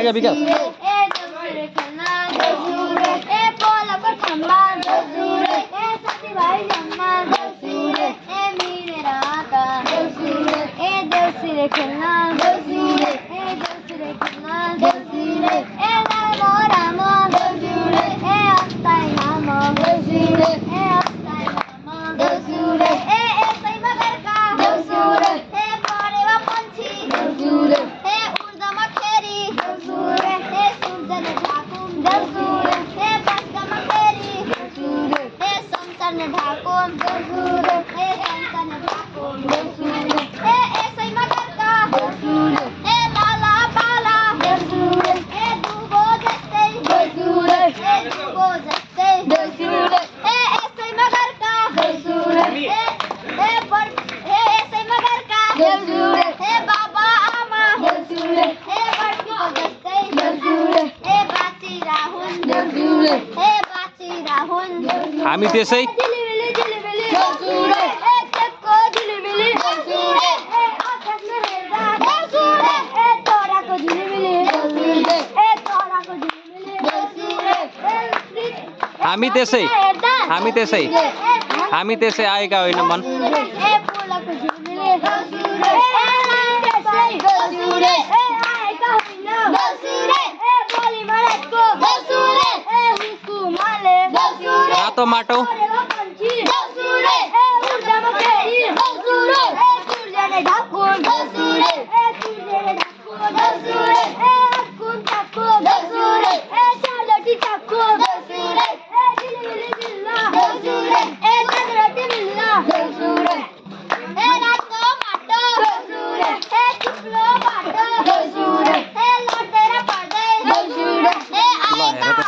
आएगा विकास हामी त्यसै हामी त्यसै आएका होइन मन रातो माटो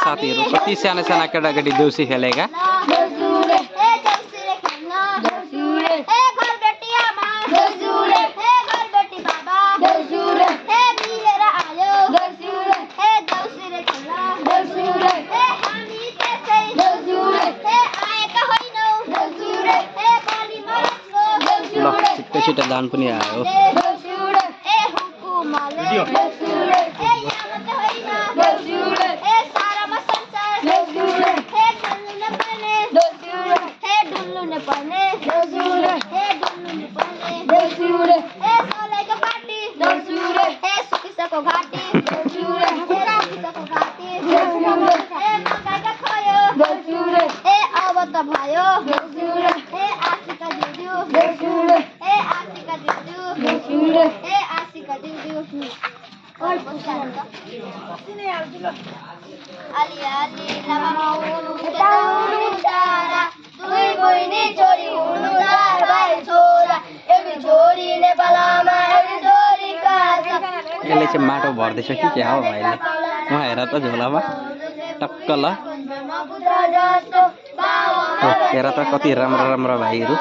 साथीहरु कति साना साना केटाकेटी देउसी खेलेका ल छिटो दान पनि आयो यसले चाहिँ माटो भर्दैछ कि क्या हो भाइले उहाँ हेर त झोलामा टक्क ल हेर त कति राम्रो राम्रो भाइहरू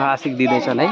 आशिक दिँदैछन् है